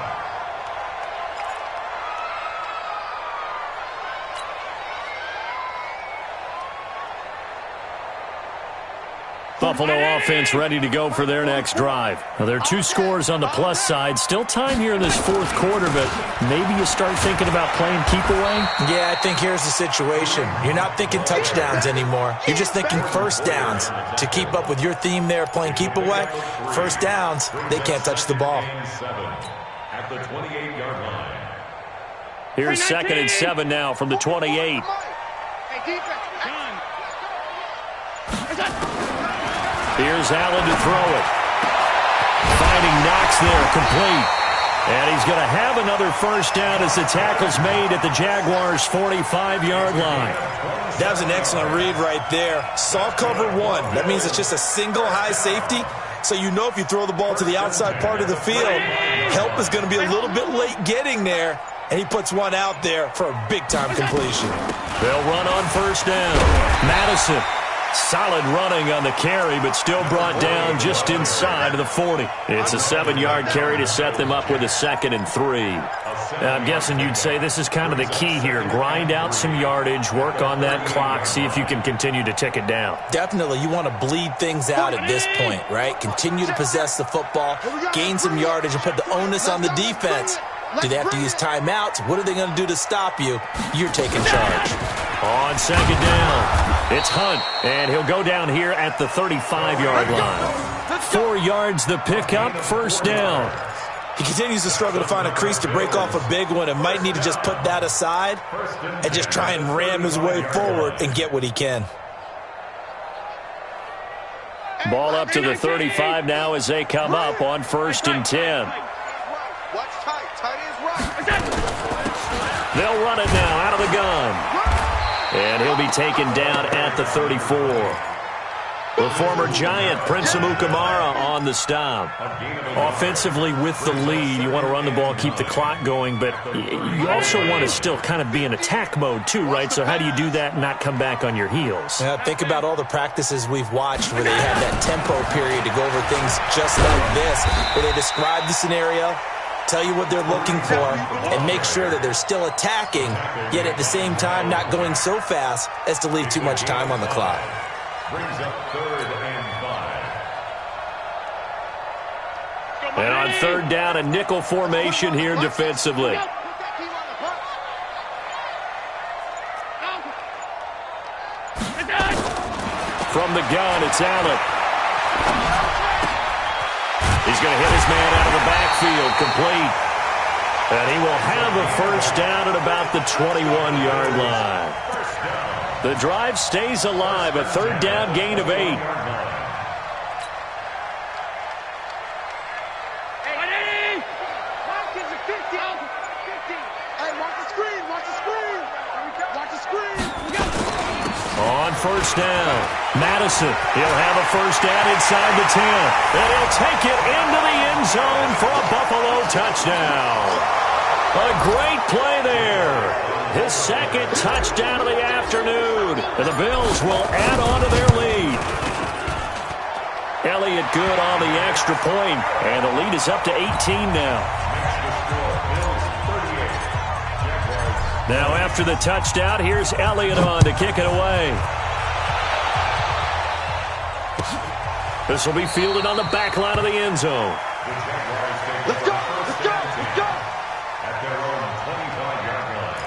Buffalo offense ready to go for their next drive. Now, there are 2 scores on the plus side. Still time here in this 4th quarter, but maybe you start thinking about playing keep away? Yeah, I think here's the situation. You're not thinking touchdowns anymore. You're just thinking first downs. To keep up with your theme there, playing keep away, first downs, they can't touch the ball. At the 28-yard line. Here's 2nd and 7 now from the 28. Here's Allen to throw it. Finding Knox there, complete. And he's going to have another first down as the tackle's made at the Jaguars' 45-yard line. That was an excellent read right there. Saw cover 1. That means it's just a single high safety. So you know if you throw the ball to the outside part of the field, help is going to be a little bit late getting there. And he puts one out there for a big-time completion. They'll run on first down. Madison. Solid running on the carry, but still brought down just inside of the 40. It's a 7-yard carry to set them up with a 2nd and 3. I'm guessing you'd say this is kind of the key here. Grind out some yardage, work on that clock, see if you can continue to tick it down. Definitely. You want to bleed things out at this point, right? Continue to possess the football, gain some yardage, and put the onus on the defense. Do they have to use timeouts? What are they going to do to stop you? You're taking charge. On 2nd down, it's Hunt, and he'll go down here at the 35-yard line. 4 yards the pickup, first down. He continues to struggle to find a crease to break off a big one and might need to just put that aside and just try and ram his way forward and get what he can. Ball up to the 35 now as they come up on 1st and 10. They'll run it now out of the gun. And he'll be taken down at the 34. The former Giant, Prince Amukamara, on the stop. Offensively with the lead, you want to run the ball, keep the clock going, but you also want to still kind of be in attack mode too, right? So how do you do that and not come back on your heels? Think about all the practices we've watched where they had that tempo period to go over things just like this, where they describe the scenario, tell you what they're looking for, and make sure that they're still attacking, yet at the same time not going so fast as to leave too much time on the clock. Brings up 3rd and 5. And on 3rd down, a nickel formation here defensively. From the gun, it's Allen. He's going to hit his man out of the backfield, complete. And he will have a first down at about the 21-yard line. The drive stays alive, a 3rd down gain of 8. On first down, Madison. He'll have a first down inside the 10. And he'll take it into the end zone for a Buffalo touchdown. A great play there. His 2nd touchdown of the afternoon. And the Bills will add on to their lead. Elliott good on the extra point. And the lead is up to 18 now. Now after the touchdown, here's Elliott on to kick it away. This will be fielded on the back line of the end zone. Let's go! Let's go! Let's go! At their own 25-yard line.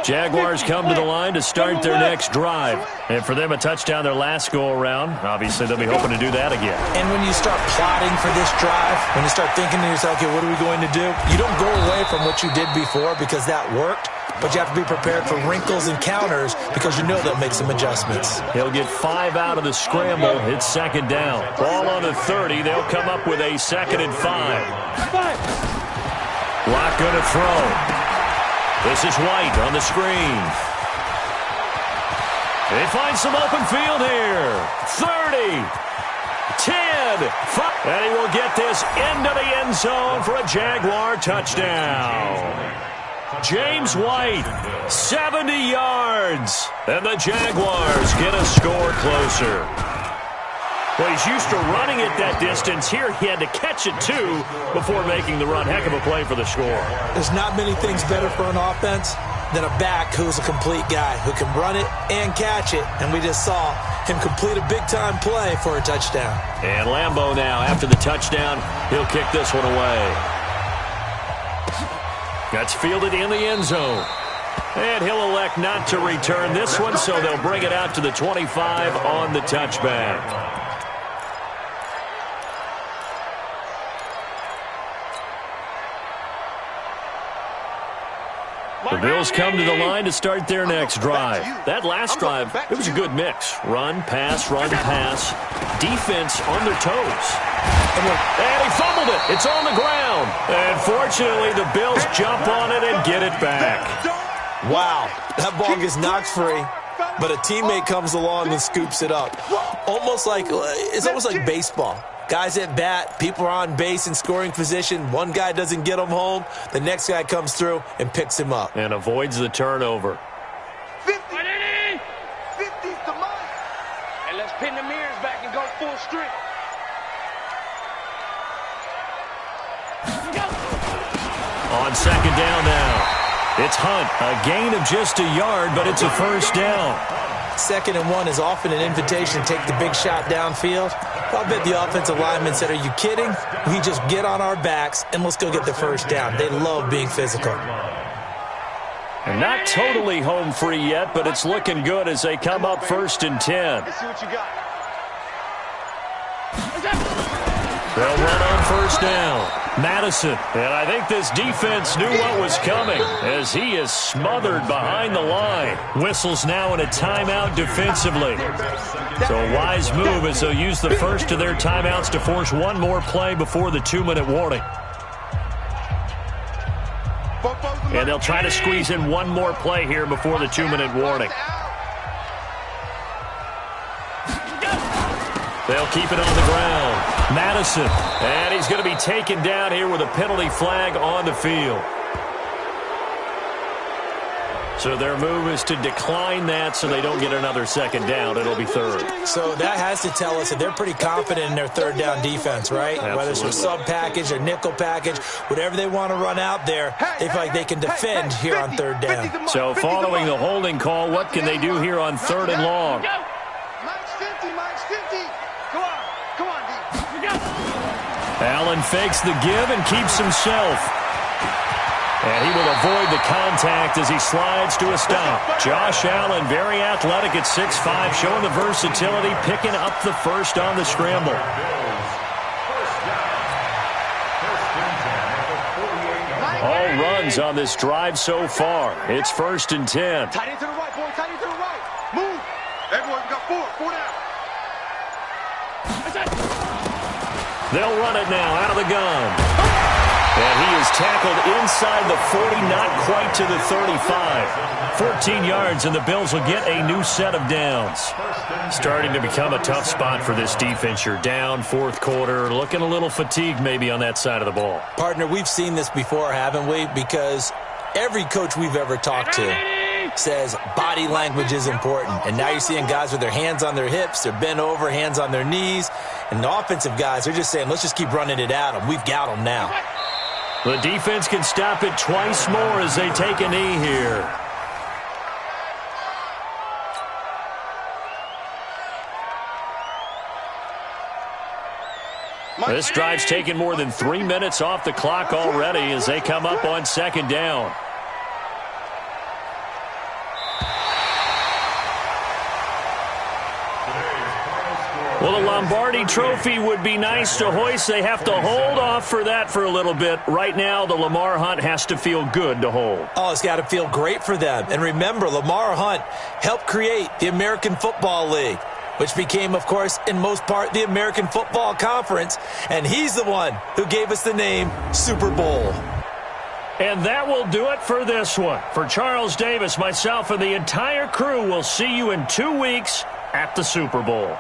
Jaguars come to the line to start their next drive. And for them, a touchdown their last go-around. Obviously, they'll be hoping to do that again. And when you start plotting for this drive, when you start thinking to yourself, okay, what are we going to do? You don't go away from what you did before because that worked, but you have to be prepared for wrinkles and counters because you know they'll make some adjustments. He'll get 5 out of the scramble. It's 2nd down. Ball on the 30. They'll come up with a 2nd and 5. Lock going to throw. This is White on the screen. They find some open field here. 30, 10, 5. And he will get this into the end zone for a Jaguar touchdown. James White, 70 yards. And the Jaguars get a score closer. Well, he's used to running it that distance. Here he had to catch it, too, before making the run. Heck of a play for the score. There's not many things better for an offense than a back who's a complete guy, who can run it and catch it. And we just saw him complete a big-time play for a touchdown. And Lambeau now, after the touchdown, he'll kick this one away. That's fielded in the end zone. And he'll elect not to return this one, so they'll bring it out to the 25 on the touchback. The Bills come to the line to start their next drive. That last drive, it was a good mix. Run, pass, defense on their toes. And he fumbled it. It's on the ground. And fortunately, the Bills jump on it and get it back. Wow, that ball gets knocked free, but a teammate comes along and scoops it up. It's almost like baseball. Guys at bat, people are on base in scoring position. One guy doesn't get him home. The next guy comes through and picks him up. And avoids the turnover. 50. 50's the money. And let's pin the mirrors back and go full strength. On second down now. It's Hunt. A gain of just a yard, but it's a first down. 2nd and 1 is often an invitation to take the big shot downfield. I'll bet the offensive lineman said, are you kidding? We just get on our backs and let's go get the first down. They love being physical. And not totally home free yet, but it's looking good as they come up 1st and 10. Let's see what you got. They'll run on first down. Madison. And I think this defense knew what was coming as he is smothered behind the line. Whistles now in a timeout defensively. So a wise move as they'll use the first of their timeouts to force one more play before the 2-minute warning. And they'll try to squeeze in one more play here before the 2-minute warning. They'll keep it on the ground. Madison. And he's going to be taken down here with a penalty flag on the field. So their move is to decline that so they don't get another second down. It'll be 3rd. So that has to tell us that they're pretty confident in their 3rd down defense, right? Absolutely. Whether it's a sub package or nickel package, whatever they want to run out there, they feel like they can defend here on 3rd down. So following the holding call, what can they do here on 3rd and long? Mike's 50. Come on, D. Allen fakes the give and keeps himself. And he will avoid the contact as he slides to a stop. Josh Allen, very athletic at 6'5", showing the versatility, picking up the first on the scramble. All runs on this drive so far. It's 1st and 10. Tight end to the right, boy. Tight end to the right. Move. Everyone, we got 4 down. They'll run it now out of the gun. And he is tackled inside the 40, not quite to the 35. 14 yards, and the Bills will get a new set of downs. Starting to become a tough spot for this defense. You're down 4th quarter, looking a little fatigued maybe on that side of the ball. Partner, we've seen this before, haven't we? Because every coach we've ever talked to says body language is important. And now you're seeing guys with their hands on their hips, they're bent over, hands on their knees. And the offensive guys, they're just saying, let's just keep running it at them. We've got them now. The defense can stop it twice more as they take a knee here. This drive's taken more than 3 minutes off the clock already as they come up on 2nd down. Well, the Lombardi Trophy would be nice to hoist. They have to hold off for that for a little bit. Right now, the Lamar Hunt has to feel good to hold. Oh, it's got to feel great for them. And remember, Lamar Hunt helped create the American Football League, which became, of course, in most part, the American Football Conference. And he's the one who gave us the name Super Bowl. And that will do it for this one. For Charles Davis, myself, and the entire crew, we'll see you in 2 weeks at the Super Bowl.